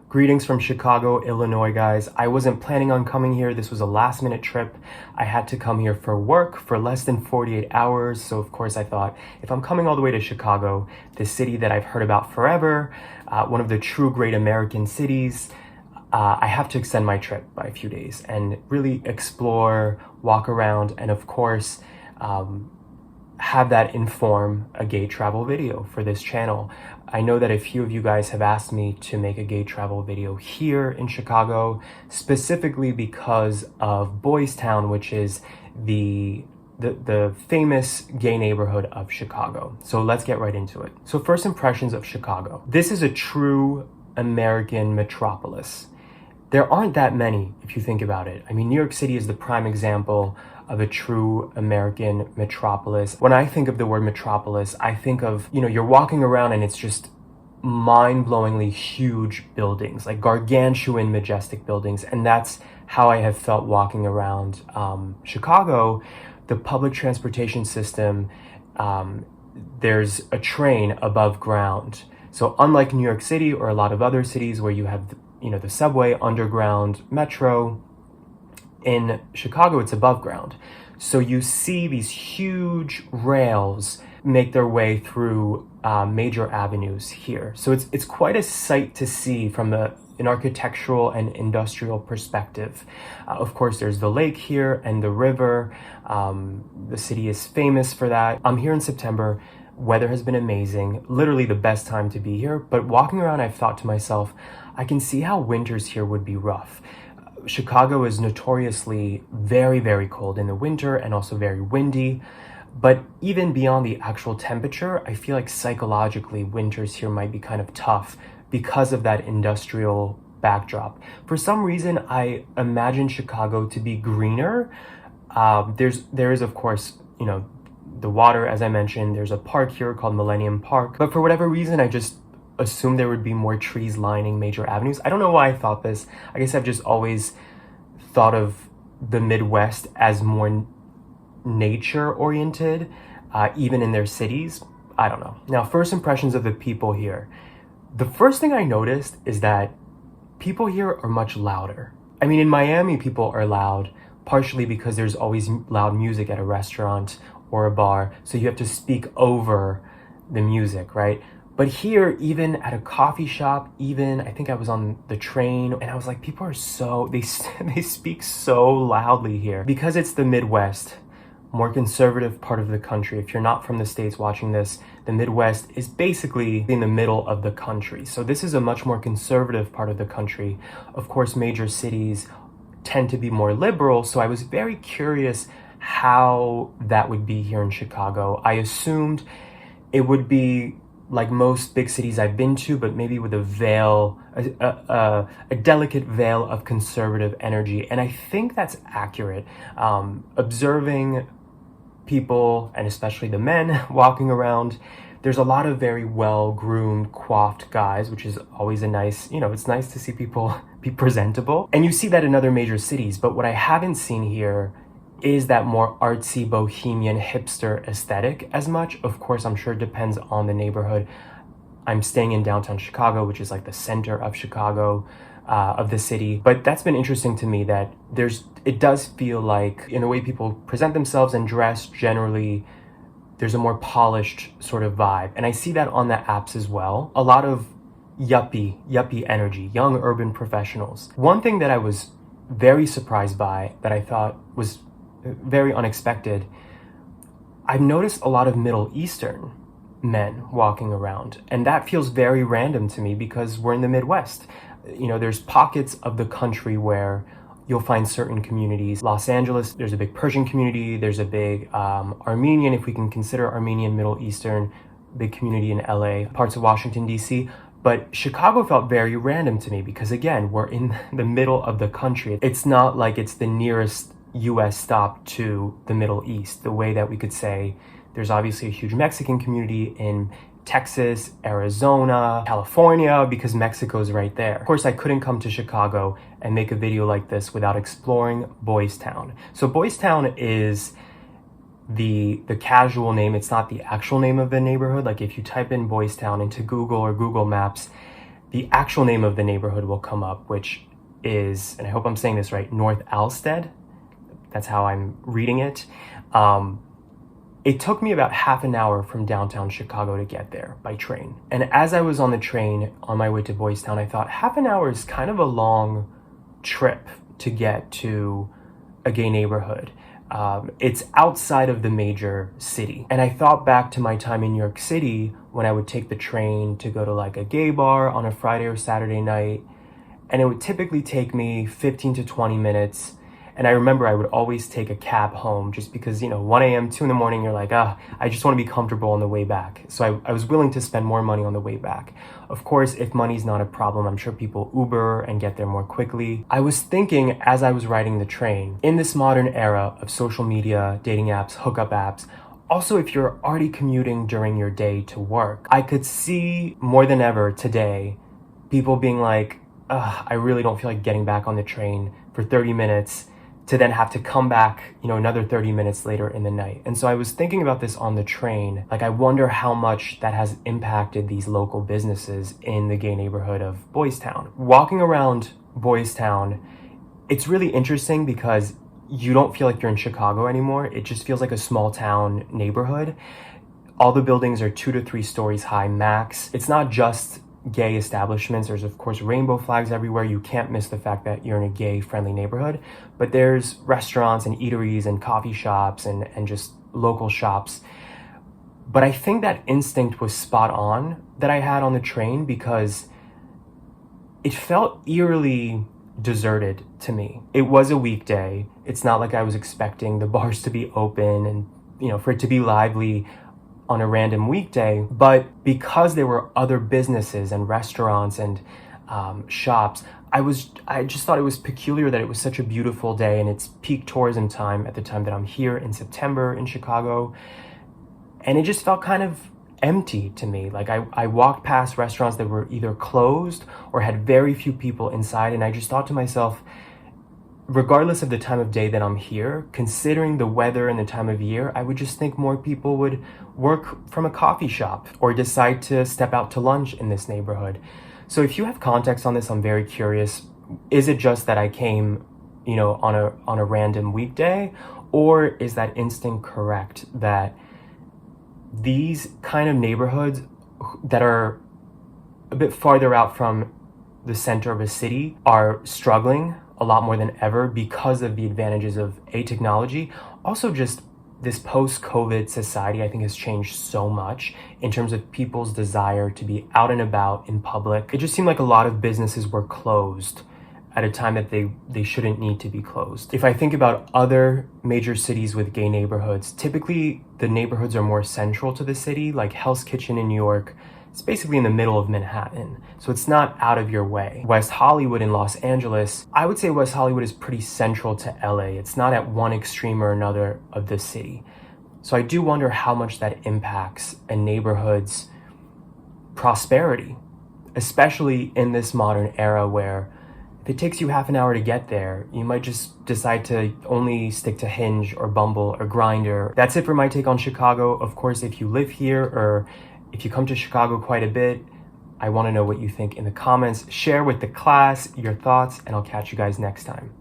Greetings from Chicago, Illinois, guys. I wasn't planning on coming here. This was a last minute trip. I had to come here for work for less than 48 hours. So of course I thought, if I'm coming all the way to Chicago, this city that I've heard about forever, one of the true great American cities, I have to extend my trip by a few days and really explore, walk around, and of course, have that inform a gay travel video for this channel. I know that a few of you guys have asked me to make a gay travel video here in Chicago, specifically because of Boys Town, which is the famous gay neighborhood of Chicago. So let's get right into it. So first impressions of Chicago. This is a true American metropolis. There aren't that many if you think about it. I mean, New York City is the prime example of a true American metropolis. When I think of the word metropolis, I think of, you're walking around and it's just mind-blowingly huge buildings, like gargantuan, majestic buildings. And that's how I have felt walking around Chicago. The public transportation system, there's a train above ground. So unlike New York City or a lot of other cities where you have, the subway, underground, metro, in Chicago, it's above ground. So you see these huge rails make their way through major avenues here. So it's quite a sight to see from an architectural and industrial perspective. Of course, there's the lake here and the river. The city is famous for that. I'm here in September. Weather has been amazing, literally the best time to be here. But walking around, I've thought to myself, I can see how winters here would be rough. Chicago is notoriously very, very cold in the winter and also very windy. But even beyond the actual temperature, I feel like psychologically winters here might be kind of tough because of that industrial backdrop. For some reason, I imagine Chicago to be greener. There is, of course, the water, as I mentioned. There's a park here called Millennium Park. But for whatever reason, I just assumed there would be more trees lining major avenues. I don't know why I thought this. I guess I've just always thought of the Midwest as more nature oriented, even in their cities. I don't know. Now, first impressions of the people here. The first thing I noticed is that people here are much louder. I mean, in Miami, people are loud, partially because there's always loud music at a restaurant or a bar. So you have to speak over the music, right? But here, even at a coffee shop, I think I was on the train and I was like, people are they speak so loudly here. Because it's the Midwest, more conservative part of the country. If you're not from the States watching this, the Midwest is basically in the middle of the country. So this is a much more conservative part of the country. Of course, major cities tend to be more liberal. So I was very curious how that would be here in Chicago. I assumed it would be like most big cities I've been to, but maybe with a veil, a delicate veil of conservative energy. And I think that's accurate. Observing people, and especially the men walking around, there's a lot of very well-groomed, coiffed guys, which is always a nice, it's nice to see people be presentable. And you see that in other major cities, but what I haven't seen here is that more artsy, bohemian, hipster aesthetic as much. Of course, I'm sure it depends on the neighborhood. I'm staying in downtown Chicago, which is like the center of Chicago, of the city. But that's been interesting to me that it does feel like, in the way people present themselves and dress, generally, there's a more polished sort of vibe. And I see that on the apps as well. A lot of yuppie energy, young urban professionals. One thing that I was very surprised by, that I thought was very unexpected, I've noticed a lot of Middle Eastern men walking around, and that feels very random to me because we're in the Midwest. There's pockets of the country where you'll find certain communities. Los Angeles, there's a big Persian community, there's a big Armenian, if we can consider Armenian Middle Eastern, big community in LA, parts of Washington, DC. But Chicago felt very random to me because, again, we're in the middle of the country. It's not like it's the nearest US stop to the Middle East, the way that we could say there's obviously a huge Mexican community in Texas, Arizona, California, because Mexico's right there. Of course, I couldn't come to Chicago and make a video like this without exploring Boys Town. So Boys Town is the casual name. It's not the actual name of the neighborhood. Like if you type in Boys Town into Google or Google Maps, the actual name of the neighborhood will come up, which is, and I hope I'm saying this right, North Alstead. That's how I'm reading it. It took me about half an hour from downtown Chicago to get there by train. And as I was on the train on my way to Boys Town, I thought half an hour is kind of a long trip to get to a gay neighborhood. It's outside of the major city. And I thought back to my time in New York City when I would take the train to go to like a gay bar on a Friday or Saturday night. And it would typically take me 15 to 20 minutes. And I remember I would always take a cab home just because, 1 a.m., 2 in the morning, you're like, I just want to be comfortable on the way back. So I was willing to spend more money on the way back. Of course, if money's not a problem, I'm sure people Uber and get there more quickly. I was thinking as I was riding the train, in this modern era of social media, dating apps, hookup apps, also if you're already commuting during your day to work, I could see more than ever today, people being like, I really don't feel like getting back on the train for 30 minutes to then have to come back, another 30 minutes later in the night. And so I was thinking about this on the train. Like, I wonder how much that has impacted these local businesses in the gay neighborhood of Boys Town. Walking around Boys Town, it's really interesting because you don't feel like you're in Chicago anymore. It just feels like a small town neighborhood. All the buildings are 2 to 3 stories high max. It's not just gay establishments. There's of course rainbow flags everywhere. You can't miss the fact that you're in a gay friendly neighborhood, but there's restaurants and eateries and coffee shops and just local shops. But I think that instinct was spot on that I had on the train because it felt eerily deserted to me. It was a weekday. It's not like I was expecting the bars to be open and, for it to be lively on a random weekday, but because there were other businesses and restaurants and shops, I just thought it was peculiar that it was such a beautiful day and it's peak tourism time at the time that I'm here in September in Chicago. And it just felt kind of empty to me. Like I walked past restaurants that were either closed or had very few people inside. And I just thought to myself, regardless of the time of day that I'm here, considering the weather and the time of year, I would just think more people would work from a coffee shop or decide to step out to lunch in this neighborhood. So if you have context on this, I'm very curious. Is it just that I came, on a random weekday, or is that instinct correct that these kind of neighborhoods that are a bit farther out from the center of a city are struggling a lot more than ever because of the advantages of technology? Also, just this post-COVID society, I think, has changed so much in terms of people's desire to be out and about in public. It just seemed like a lot of businesses were closed at a time that they shouldn't need to be closed. If I think about other major cities with gay neighborhoods, typically the neighborhoods are more central to the city, like Hell's Kitchen in New York. It's basically in the middle of Manhattan, so it's not out of your way. West Hollywood in Los Angeles, I would say West Hollywood is pretty central to LA. It's not at one extreme or another of the city. So I do wonder how much that impacts a neighborhood's prosperity, especially in this modern era where if it takes you half an hour to get there, you might just decide to only stick to Hinge or Bumble or Grindr. That's it for my take on Chicago. Of course, if you live here or if you come to Chicago quite a bit, I want to know what you think in the comments. Share with the class your thoughts, and I'll catch you guys next time.